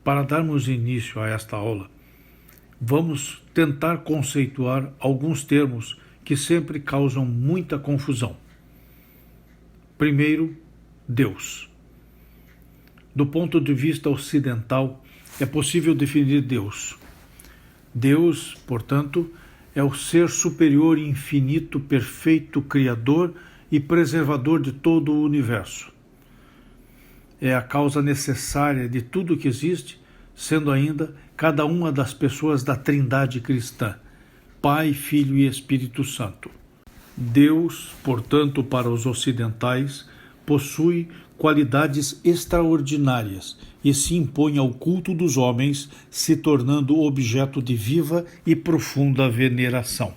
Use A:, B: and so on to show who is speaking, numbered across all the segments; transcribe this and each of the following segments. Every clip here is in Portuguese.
A: Para darmos início a esta aula, vamos tentar conceituar alguns termos que sempre causam muita confusão. Primeiro, Deus. Do ponto de vista ocidental, é possível definir Deus. Deus, portanto, é o ser superior, infinito, perfeito, criador e preservador de todo o universo. É a causa necessária de tudo que existe, sendo ainda cada uma das pessoas da Trindade cristã, Pai, Filho e Espírito Santo. Deus, portanto, para os ocidentais, possui qualidades extraordinárias e se impõe ao culto dos homens, se tornando objeto de viva e profunda veneração.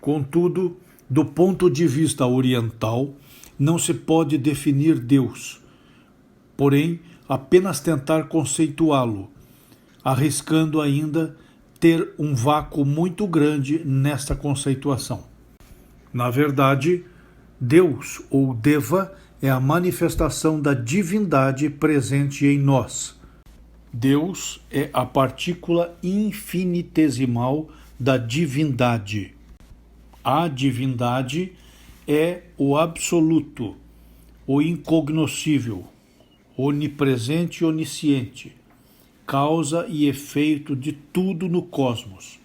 A: Contudo, do ponto de vista oriental, não se pode definir Deus, porém, apenas tentar conceituá-lo, arriscando ainda ter um vácuo muito grande nesta conceituação. Na verdade, Deus, ou Deva, é a manifestação da divindade presente em nós. Deus é a partícula infinitesimal da divindade. A divindade é o absoluto, o incognoscível, onipresente e onisciente, causa e efeito de tudo no cosmos.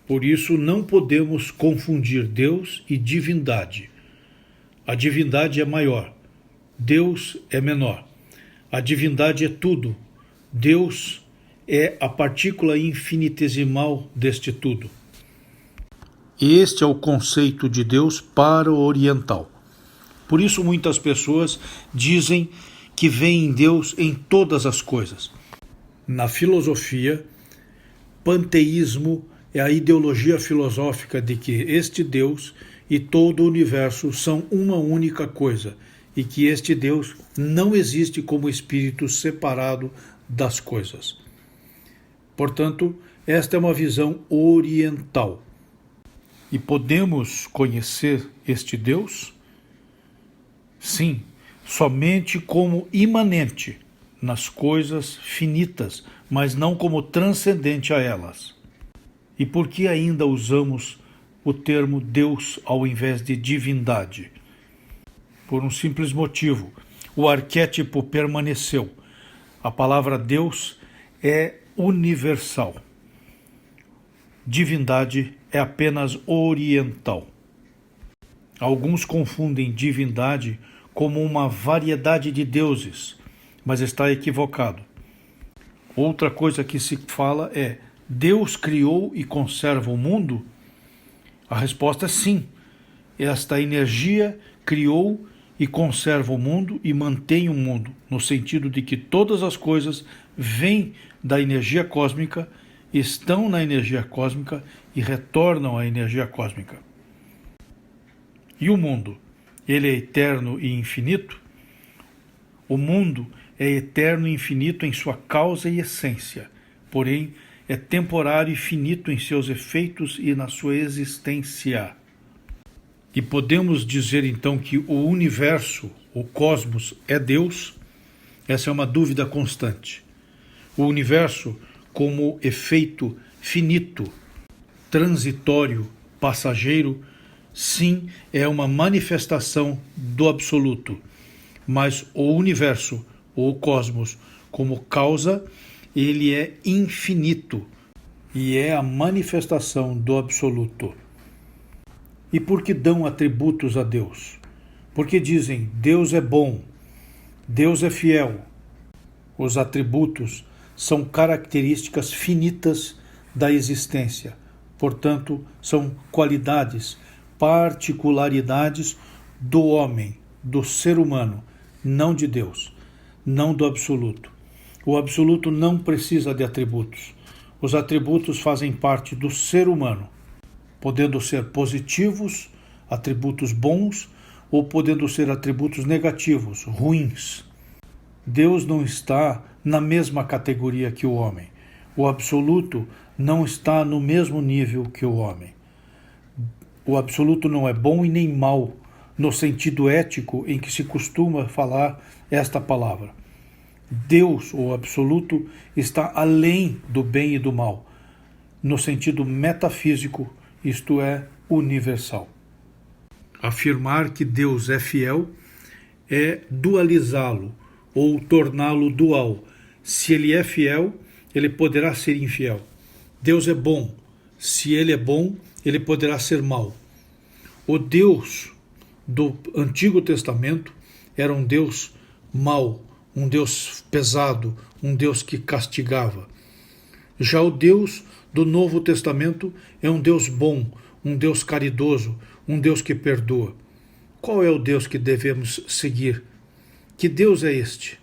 A: Por isso não podemos confundir Deus e divindade. A divindade é maior, Deus é menor. A divindade é tudo, Deus é a partícula infinitesimal deste tudo. Este é o conceito de Deus para o oriental. Por isso muitas pessoas dizem que veem Deus em todas as coisas. Na filosofia, panteísmo é a ideologia filosófica de que este Deus e todo o universo são uma única coisa e que este Deus não existe como espírito separado das coisas. Portanto, esta é uma visão oriental. E podemos conhecer este Deus? Sim, somente como imanente nas coisas finitas, mas não como transcendente a elas. E por que ainda usamos o termo Deus ao invés de divindade? Por um simples motivo: o arquétipo permaneceu. A palavra Deus é universal. Divindade é apenas oriental. Alguns confundem divindade como uma variedade de deuses, mas está equivocado. Outra coisa que se fala é: Deus criou e conserva o mundo? A resposta é sim. Esta energia criou e conserva o mundo e mantém o mundo, no sentido de que todas as coisas vêm da energia cósmica, estão na energia cósmica e retornam à energia cósmica. E o mundo? Ele é eterno e infinito? O mundo é eterno e infinito em sua causa e essência, porém é temporário e finito em seus efeitos e na sua existência. E podemos dizer então que o universo, o cosmos, é Deus? Essa é uma dúvida constante. O universo, como efeito finito, transitório, passageiro, sim, é uma manifestação do absoluto, mas o universo, ou cosmos, como causa, ele é infinito e é a manifestação do absoluto. E por que dão atributos a Deus? Porque dizem: Deus é bom, Deus é fiel. Os atributos são características finitas da existência, portanto, são qualidades, particularidades do homem, do ser humano, não de Deus, não do absoluto. O absoluto não precisa de atributos. Os atributos fazem parte do ser humano, podendo ser positivos, atributos bons, ou podendo ser atributos negativos, ruins. Deus não está na mesma categoria que o homem. O absoluto não está no mesmo nível que o homem. O absoluto não é bom e nem mau, no sentido ético em que se costuma falar esta palavra. Deus, o absoluto, está além do bem e do mal, no sentido metafísico, isto é, universal. Afirmar que Deus é fiel é dualizá-lo ou torná-lo dual. Se ele é fiel, ele poderá ser infiel. Deus é bom. Se ele é bom, ele poderá ser mau. O Deus do Antigo Testamento era um Deus mau, um Deus pesado, um Deus que castigava. Já o Deus do Novo Testamento é um Deus bom, um Deus caridoso, um Deus que perdoa. Qual é o Deus que devemos seguir? Que Deus é este?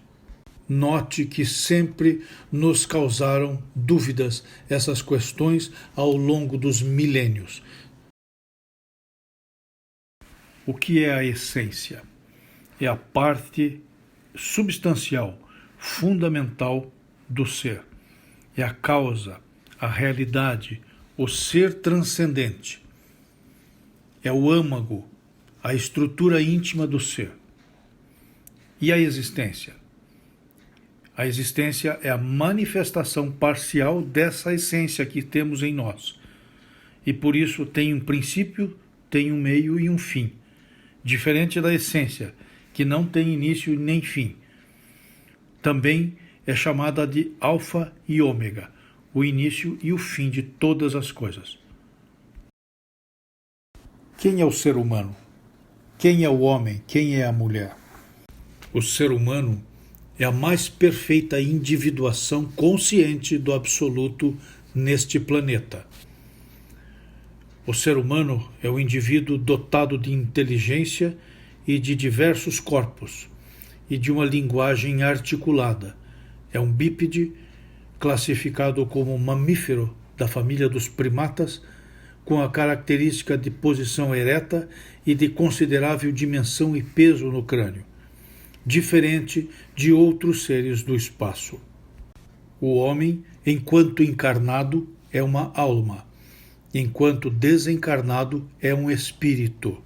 A: Note que sempre nos causaram dúvidas essas questões ao longo dos milênios. O que é a essência? É a parte substancial, fundamental do ser. É a causa, a realidade, o ser transcendente. É o âmago, a estrutura íntima do ser. E a existência? A existência é a manifestação parcial dessa essência que temos em nós. E por isso tem um princípio, tem um meio e um fim. Diferente da essência, que não tem início nem fim. Também é chamada de alfa e ômega, o início e o fim de todas as coisas. Quem é o ser humano? Quem é o homem? Quem é a mulher? O ser humano é a mais perfeita individuação consciente do absoluto neste planeta. O ser humano é o indivíduo dotado de inteligência e de diversos corpos e de uma linguagem articulada. É um bípede classificado como mamífero da família dos primatas, com a característica de posição ereta e de considerável dimensão e peso no crânio, diferente de outros seres do espaço. O homem, enquanto encarnado, é uma alma, enquanto desencarnado é um espírito.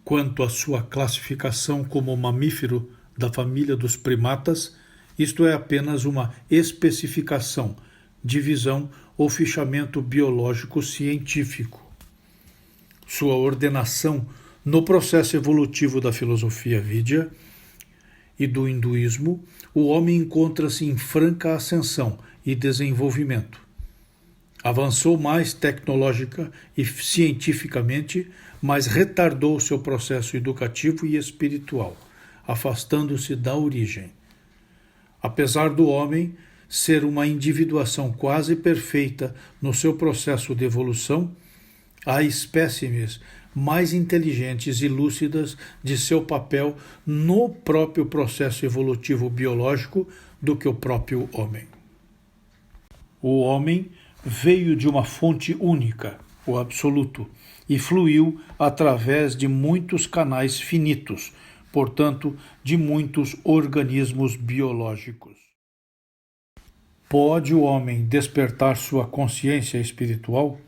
A: Quanto à sua classificação como mamífero da família dos primatas, isto é apenas uma especificação, divisão ou fichamento biológico científico. Sua ordenação no processo evolutivo da filosofia Vidya e do hinduísmo, o homem encontra-se em franca ascensão e desenvolvimento. Avançou mais tecnológica e cientificamente, mas retardou seu processo educativo e espiritual, afastando-se da origem. Apesar do homem ser uma individuação quase perfeita no seu processo de evolução, há espécimes mais inteligentes e lúcidas de seu papel no próprio processo evolutivo biológico do que o próprio homem. O homem veio de uma fonte única, o absoluto, e fluiu através de muitos canais finitos, portanto, de muitos organismos biológicos. Pode o homem despertar sua consciência espiritual?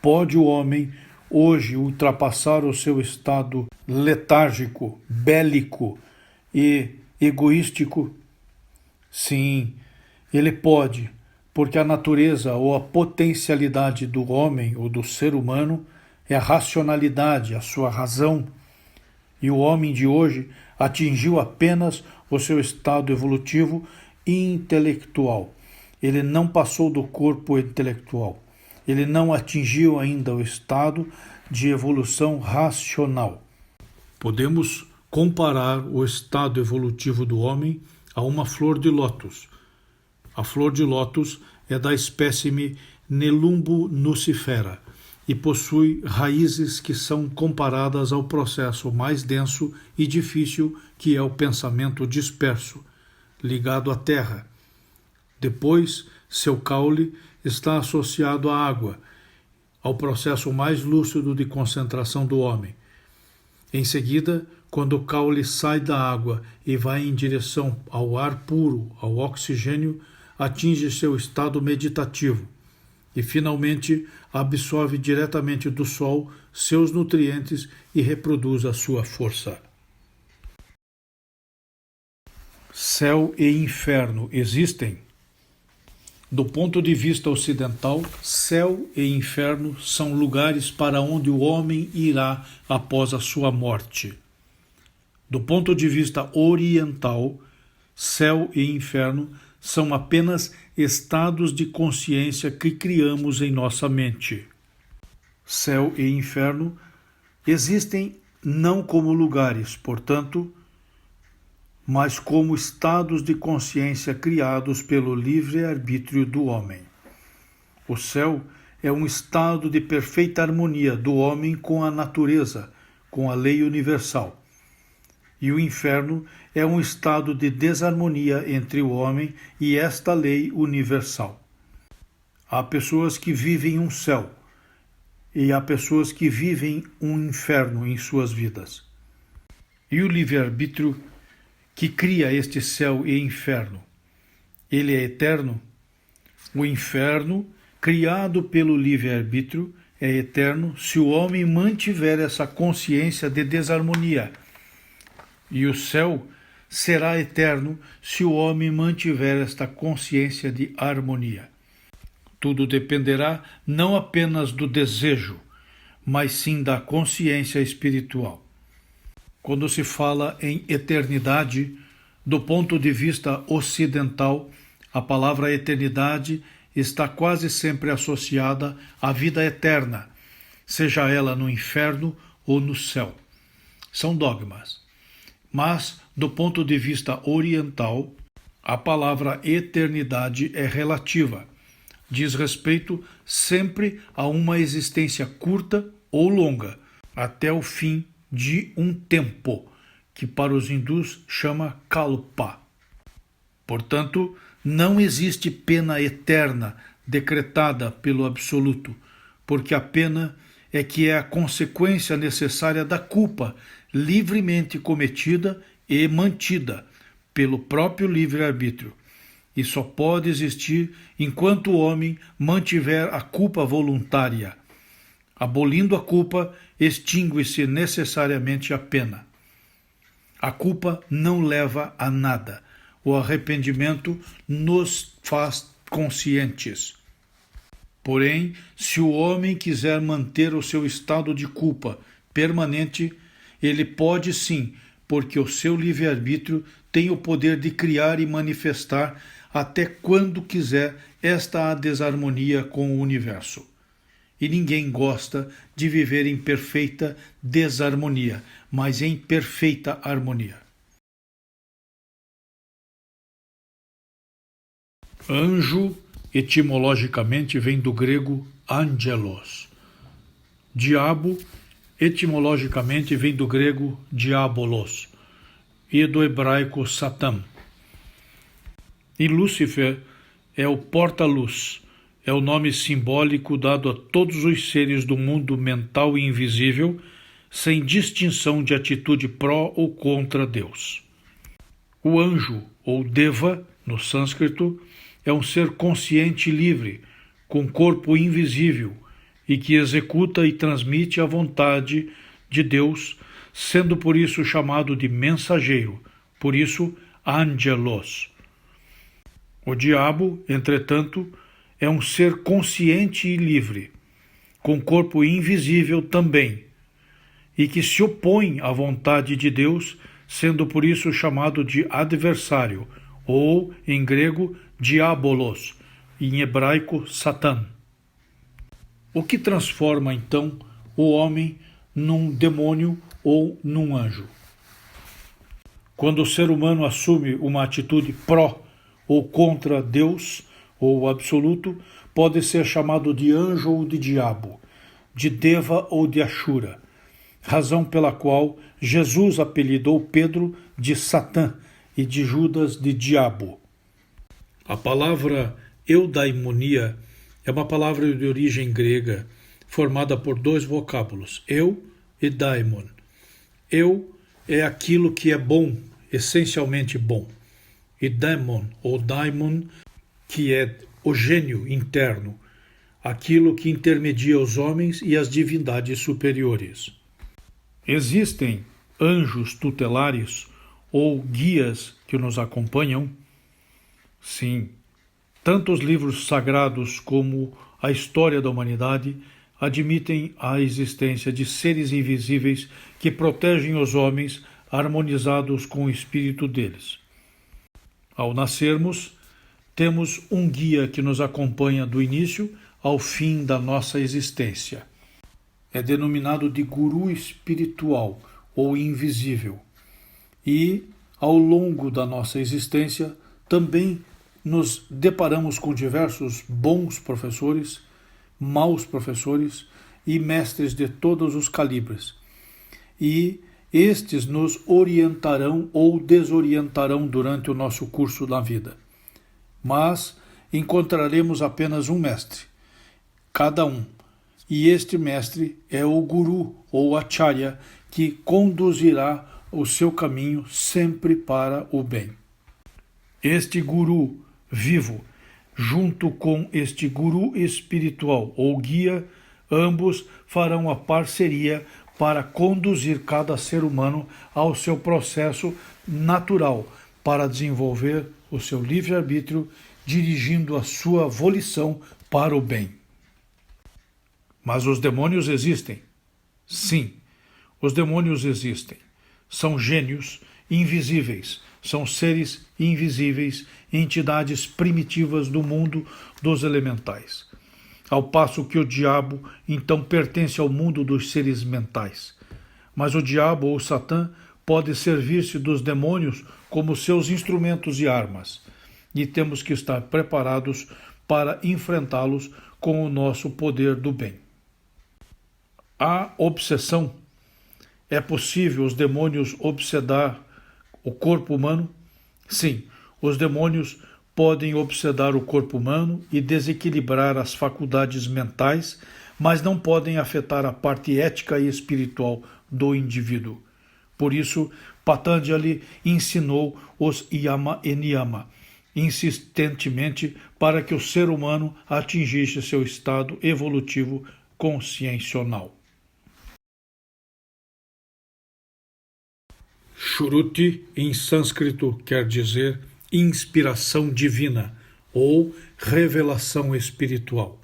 A: Pode o homem hoje ultrapassar o seu estado letárgico, bélico e egoístico? Sim, ele pode, porque a natureza ou a potencialidade do homem ou do ser humano é a racionalidade, a sua razão. E o homem de hoje atingiu apenas o seu estado evolutivo intelectual. Ele não passou do corpo intelectual. Ele não atingiu ainda o estado de evolução racional. Podemos comparar o estado evolutivo do homem a uma flor de lótus. A flor de lótus é da espécime Nelumbo nucifera e possui raízes que são comparadas ao processo mais denso e difícil que é o pensamento disperso, ligado à terra. Depois, seu caule está associado à água, ao processo mais lúcido de concentração do homem. Em seguida, quando o caule sai da água e vai em direção ao ar puro, ao oxigênio, atinge seu estado meditativo e, finalmente, absorve diretamente do sol seus nutrientes e reproduz a sua força. Céu e inferno existem? Do ponto de vista ocidental, céu e inferno são lugares para onde o homem irá após a sua morte. Do ponto de vista oriental, céu e inferno são apenas estados de consciência que criamos em nossa mente. Céu e inferno existem não como lugares, portanto, mas como estados de consciência criados pelo livre-arbítrio do homem. O céu é um estado de perfeita harmonia do homem com a natureza, com a lei universal. E o inferno é um estado de desarmonia entre o homem e esta lei universal. Há pessoas que vivem um céu e há pessoas que vivem um inferno em suas vidas. E o livre-arbítrio que cria este céu e inferno, ele é eterno? O inferno, criado pelo livre-arbítrio, é eterno se o homem mantiver essa consciência de desarmonia. E o céu será eterno se o homem mantiver esta consciência de harmonia. Tudo dependerá não apenas do desejo, mas sim da consciência espiritual. Quando se fala em eternidade, do ponto de vista ocidental, a palavra eternidade está quase sempre associada à vida eterna, seja ela no inferno ou no céu. São dogmas. Mas, do ponto de vista oriental, a palavra eternidade é relativa. Diz respeito sempre a uma existência curta ou longa, até o fim de um tempo, que para os hindus chama kalpa. Portanto, não existe pena eterna decretada pelo Absoluto, porque a pena é a consequência necessária da culpa livremente cometida e mantida pelo próprio livre-arbítrio. E só pode existir enquanto o homem mantiver a culpa voluntária. Abolindo a culpa, extingue-se necessariamente a pena. A culpa não leva a nada. O arrependimento nos faz conscientes. Porém, se o homem quiser manter o seu estado de culpa permanente, ele pode sim, porque o seu livre-arbítrio tem o poder de criar e manifestar até quando quiser esta desarmonia com o universo. E ninguém gosta de viver em perfeita desarmonia, mas em perfeita harmonia. Anjo, etimologicamente, vem do grego angelos. Diabo, etimologicamente, vem do grego diabolos e do hebraico Satã. E Lúcifer é o porta-luz, é o nome simbólico dado a todos os seres do mundo mental e invisível, sem distinção de atitude pró ou contra Deus. O anjo, ou Deva, no sânscrito, é um ser consciente e livre, com corpo invisível, e que executa e transmite a vontade de Deus, sendo por isso chamado de mensageiro, por isso angelos. O diabo, entretanto, é um ser consciente e livre, com corpo invisível também, e que se opõe à vontade de Deus, sendo por isso chamado de adversário, ou, em grego, diabolos, e em hebraico, Satã. O que transforma, então, o homem num demônio ou num anjo? Quando o ser humano assume uma atitude pró ou contra Deus, ou o Absoluto, pode ser chamado de anjo ou de diabo, de Deva ou de Ashura, razão pela qual Jesus apelidou Pedro de Satã e de Judas de diabo. A palavra eudaimonia é uma palavra de origem grega, formada por dois vocábulos, eu e daimon. Eu é aquilo que é bom, essencialmente bom, e daimon, ou daimon, que é o gênio interno, aquilo que intermedia os homens e as divindades superiores. Existem anjos tutelares ou guias que nos acompanham? Sim, tanto os livros sagrados como a história da humanidade admitem a existência de seres invisíveis que protegem os homens harmonizados com o espírito deles. Ao nascermos, temos um guia que nos acompanha do início ao fim da nossa existência. É denominado de guru espiritual ou invisível. E, ao longo da nossa existência, também nos deparamos com diversos bons professores, maus professores e mestres de todos os calibres. E estes nos orientarão ou desorientarão durante o nosso curso na vida. Mas encontraremos apenas um mestre, cada um. E este mestre é o guru ou acharya, que conduzirá o seu caminho sempre para o bem. Este guru vivo, junto com este guru espiritual ou guia, ambos farão a parceria para conduzir cada ser humano ao seu processo natural para desenvolver o seu livre-arbítrio, dirigindo a sua volição para o bem. Mas os demônios existem? Sim, os demônios existem. São gênios invisíveis, são seres invisíveis, entidades primitivas do mundo dos elementais. Ao passo que o diabo, então, pertence ao mundo dos seres mentais. Mas o diabo ou Satã pode servir-se dos demônios como seus instrumentos e armas, e temos que estar preparados para enfrentá-los com o nosso poder do bem. A obsessão. É possível os demônios obsedar o corpo humano? Sim, os demônios podem obsedar o corpo humano e desequilibrar as faculdades mentais, mas não podem afetar a parte ética e espiritual do indivíduo. Por isso, Patanjali ensinou os yama e niyama insistentemente para que o ser humano atingisse seu estado evolutivo consciencial. Shruti, em sânscrito, quer dizer inspiração divina ou revelação espiritual.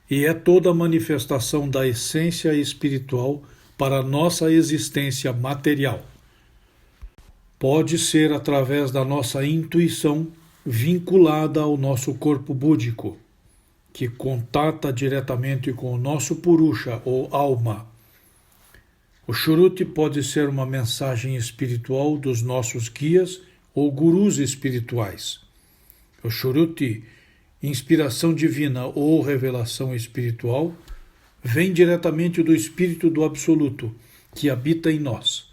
A: E é toda a manifestação da essência espiritual para a nossa existência material. Pode ser através da nossa intuição vinculada ao nosso corpo búdico, que contata diretamente com o nosso purusha ou alma. O Shruti pode ser uma mensagem espiritual dos nossos guias ou gurus espirituais. O Shruti, inspiração divina ou revelação espiritual, vem diretamente do Espírito do Absoluto, que habita em nós.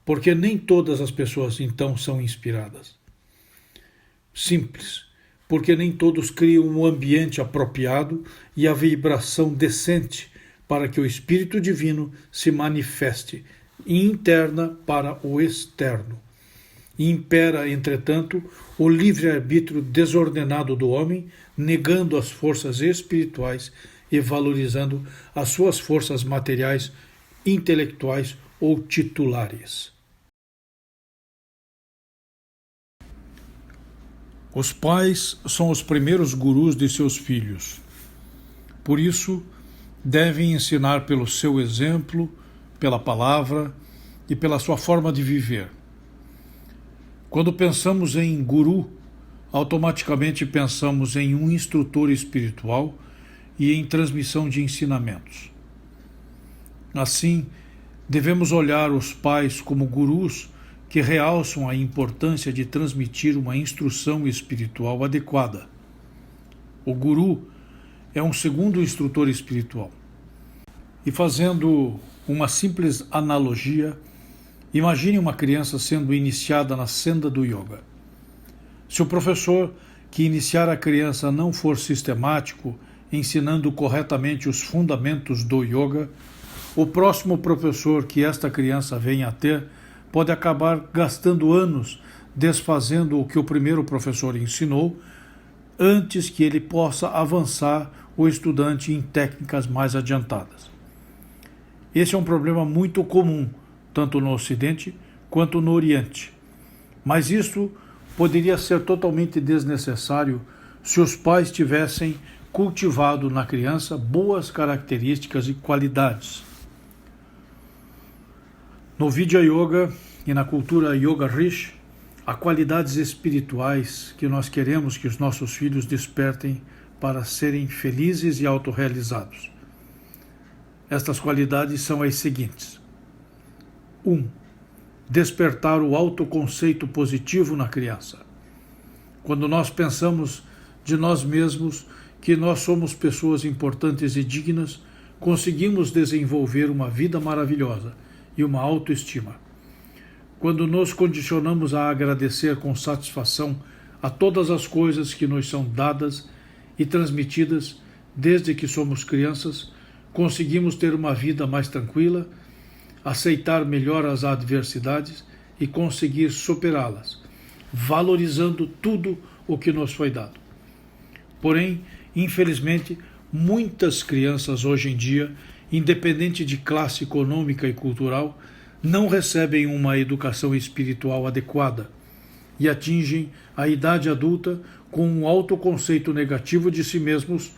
A: Porque nem todas as pessoas, então, são inspiradas. Simples, porque nem todos criam um ambiente apropriado e a vibração decente para que o Espírito Divino se manifeste interna para o externo. E impera, entretanto, o livre-arbítrio desordenado do homem, negando as forças espirituais e valorizando as suas forças materiais, intelectuais ou titulares. Os pais são os primeiros gurus de seus filhos. Por isso, devem ensinar pelo seu exemplo, pela palavra e pela sua forma de viver. Quando pensamos em guru, automaticamente pensamos em um instrutor espiritual e em transmissão de ensinamentos. Assim, devemos olhar os pais como gurus que realçam a importância de transmitir uma instrução espiritual adequada. O guru é um segundo instrutor espiritual. E fazendo uma simples analogia, imagine uma criança sendo iniciada na senda do yoga. Se o professor que iniciar a criança não for sistemático, ensinando corretamente os fundamentos do yoga, o próximo professor que esta criança venha a ter pode acabar gastando anos desfazendo o que o primeiro professor ensinou, antes que ele possa avançar o estudante em técnicas mais adiantadas. Esse é um problema muito comum, tanto no Ocidente quanto no Oriente. Mas isso poderia ser totalmente desnecessário se os pais tivessem cultivado na criança boas características e qualidades. No Vidya Yoga e na cultura Yoga Rishi, há qualidades espirituais que nós queremos que os nossos filhos despertem para serem felizes e autorrealizados. Estas qualidades são as seguintes. 1. Despertar o autoconceito positivo na criança. Quando nós pensamos de nós mesmos que nós somos pessoas importantes e dignas, conseguimos desenvolver uma vida maravilhosa e uma autoestima. Quando nos condicionamos a agradecer com satisfação a todas as coisas que nos são dadas e transmitidas desde que somos crianças, conseguimos ter uma vida mais tranquila, aceitar melhor as adversidades e conseguir superá-las, valorizando tudo o que nos foi dado. Porém, infelizmente, muitas crianças hoje em dia, independente de classe econômica e cultural, não recebem uma educação espiritual adequada e atingem a idade adulta com um autoconceito negativo de si mesmos,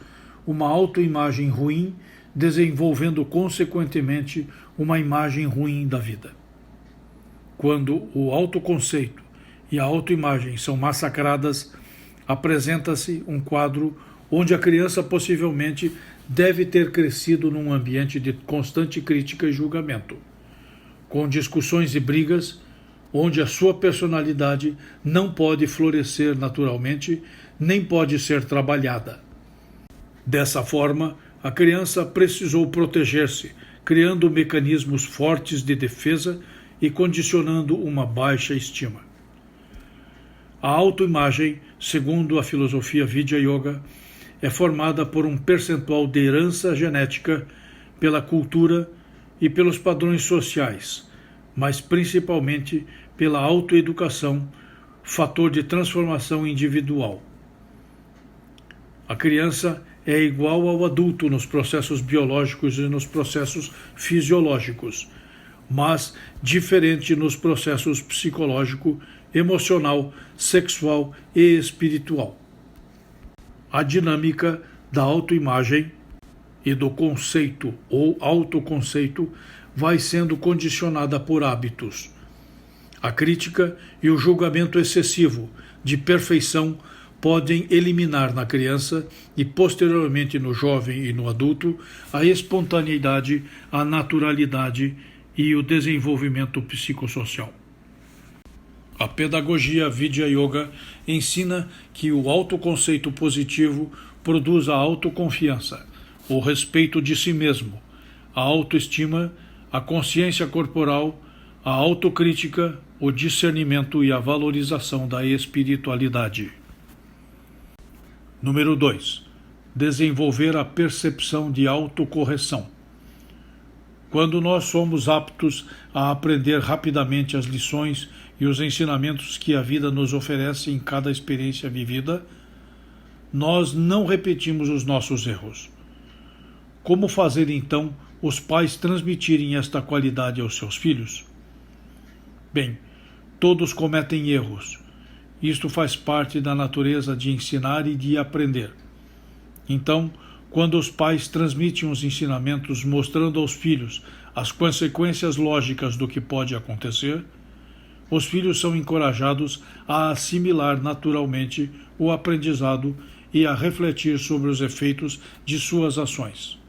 A: uma autoimagem ruim, desenvolvendo consequentemente uma imagem ruim da vida. Quando o autoconceito e a autoimagem são massacradas, apresenta-se um quadro onde a criança possivelmente deve ter crescido num ambiente de constante crítica e julgamento, com discussões e brigas, onde a sua personalidade não pode florescer naturalmente, nem pode ser trabalhada. Dessa forma, a criança precisou proteger-se, criando mecanismos fortes de defesa e condicionando uma baixa estima. A autoimagem, segundo a filosofia Vidya Yoga, é formada por um percentual de herança genética, pela cultura e pelos padrões sociais, mas principalmente pela autoeducação, fator de transformação individual. A criança é igual ao adulto nos processos biológicos e nos processos fisiológicos, mas diferente nos processos psicológico, emocional, sexual e espiritual. A dinâmica da autoimagem e do conceito ou autoconceito vai sendo condicionada por hábitos. A crítica e o julgamento excessivo de perfeição podem eliminar na criança e posteriormente no jovem e no adulto a espontaneidade, a naturalidade e o desenvolvimento psicossocial. A pedagogia Vidya Yoga ensina que o autoconceito positivo produz a autoconfiança, o respeito de si mesmo, a autoestima, a consciência corporal, a autocrítica, o discernimento e a valorização da espiritualidade. Número 2. Desenvolver a percepção de autocorreção. Quando nós somos aptos a aprender rapidamente as lições e os ensinamentos que a vida nos oferece em cada experiência vivida, nós não repetimos os nossos erros. Como fazer então os pais transmitirem esta qualidade aos seus filhos? Bem, todos cometem erros. Isto faz parte da natureza de ensinar e de aprender. Então, quando os pais transmitem os ensinamentos mostrando aos filhos as consequências lógicas do que pode acontecer, os filhos são encorajados a assimilar naturalmente o aprendizado e a refletir sobre os efeitos de suas ações.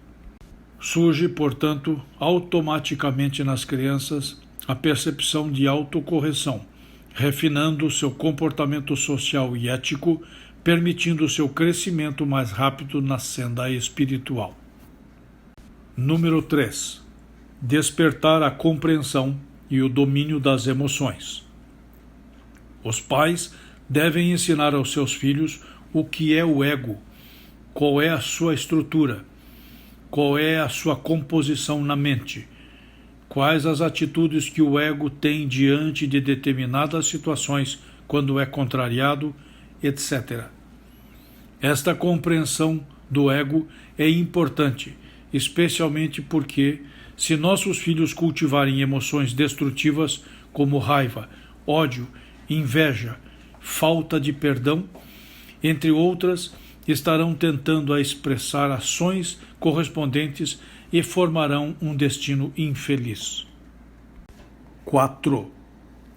A: Surge, portanto, automaticamente nas crianças a percepção de autocorreção, refinando seu comportamento social e ético, permitindo seu crescimento mais rápido na senda espiritual. Número 3. Despertar a compreensão e o domínio das emoções. Os pais devem ensinar aos seus filhos o que é o ego, qual é a sua estrutura, qual é a sua composição na mente, quais as atitudes que o ego tem diante de determinadas situações quando é contrariado, etc. Esta compreensão do ego é importante, especialmente porque, se nossos filhos cultivarem emoções destrutivas como raiva, ódio, inveja, falta de perdão, entre outras, estarão tentando a expressar ações correspondentes e formarão um destino infeliz. 4.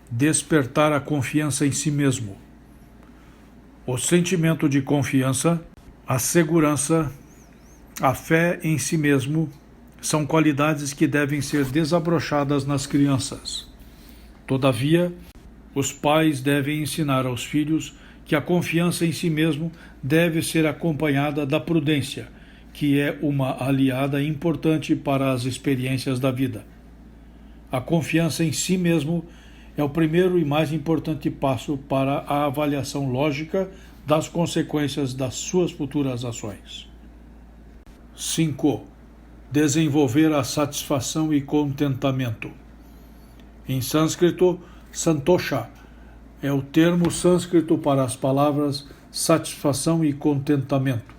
A: Despertar a confiança em si mesmo. O sentimento de confiança, a segurança, a fé em si mesmo são qualidades que devem ser desabrochadas nas crianças. Todavia, os pais devem ensinar aos filhos que a confiança em si mesmo deve ser acompanhada da prudência, que é uma aliada importante para as experiências da vida. A confiança em si mesmo é o primeiro e mais importante passo para a avaliação lógica das consequências das suas futuras ações. 5. Desenvolver a satisfação e contentamento. Em sânscrito, santosha é o termo sânscrito para as palavras satisfação e contentamento.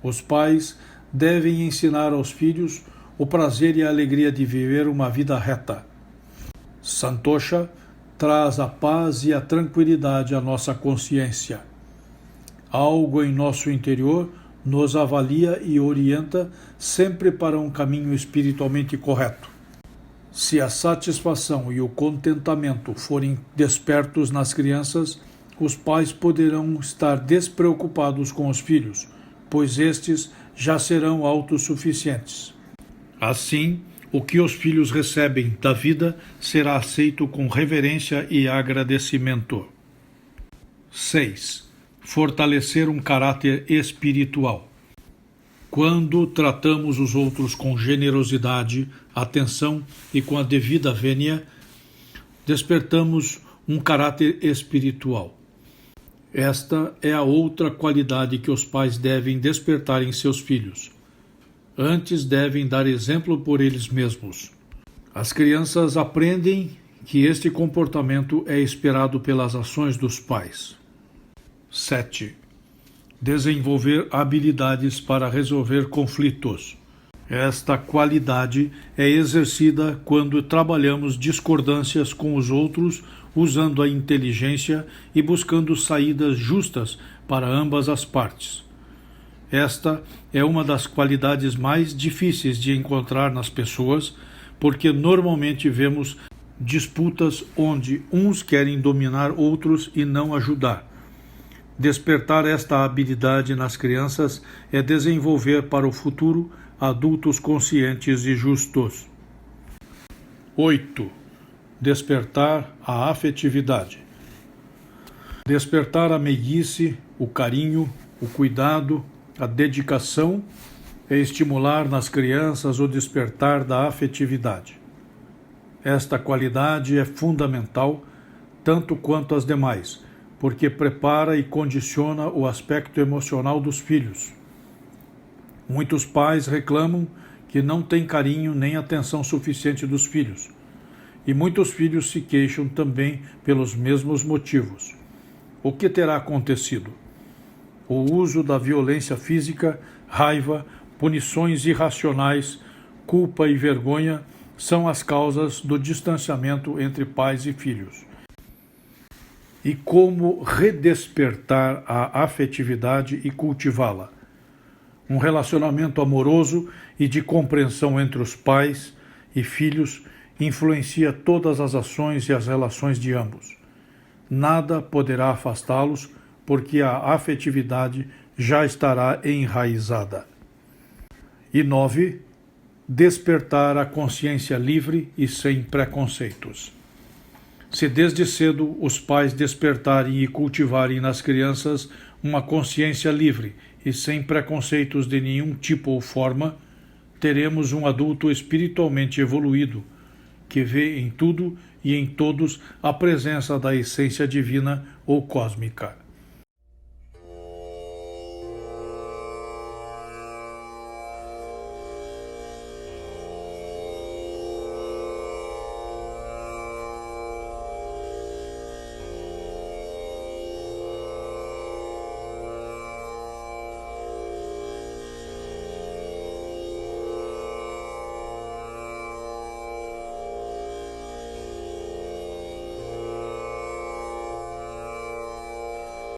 A: Os pais devem ensinar aos filhos o prazer e a alegria de viver uma vida reta. Santosha traz a paz e a tranquilidade à nossa consciência. Algo em nosso interior nos avalia e orienta sempre para um caminho espiritualmente correto. Se a satisfação e o contentamento forem despertos nas crianças, os pais poderão estar despreocupados com os filhos, pois estes já serão autossuficientes. Assim, o que os filhos recebem da vida será aceito com reverência e agradecimento. 6. Fortalecer um caráter espiritual. Quando tratamos os outros com generosidade, atenção e com a devida vênia, despertamos um caráter espiritual. Esta é a outra qualidade que os pais devem despertar em seus filhos. Antes devem dar exemplo por eles mesmos. As crianças aprendem que este comportamento é esperado pelas ações dos pais. 7. Desenvolver habilidades para resolver conflitos. Esta qualidade é exercida quando trabalhamos discordâncias com os outros, usando a inteligência e buscando saídas justas para ambas as partes. Esta é uma das qualidades mais difíceis de encontrar nas pessoas, porque normalmente vemos disputas onde uns querem dominar outros e não ajudar. Despertar esta habilidade nas crianças é desenvolver para o futuro adultos conscientes e justos. 8. Despertar a afetividade. Despertar a meiguice, o carinho, o cuidado, a dedicação é estimular nas crianças o despertar da afetividade. Esta qualidade é fundamental, tanto quanto as demais, porque prepara e condiciona o aspecto emocional dos filhos. Muitos pais reclamam que não têm carinho nem atenção suficiente dos filhos, e muitos filhos se queixam também pelos mesmos motivos. O que terá acontecido? O uso da violência física, raiva, punições irracionais, culpa e vergonha são as causas do distanciamento entre pais e filhos. E como redespertar a afetividade e cultivá-la? Um relacionamento amoroso e de compreensão entre os pais e filhos influencia todas as ações e as relações de ambos. Nada poderá afastá-los, porque a afetividade já estará enraizada. E 9. Despertar a consciência livre e sem preconceitos. Se desde cedo os pais despertarem e cultivarem nas crianças uma consciência livre e sem preconceitos de nenhum tipo ou forma, teremos um adulto espiritualmente evoluído, que vê em tudo e em todos a presença da essência divina ou cósmica.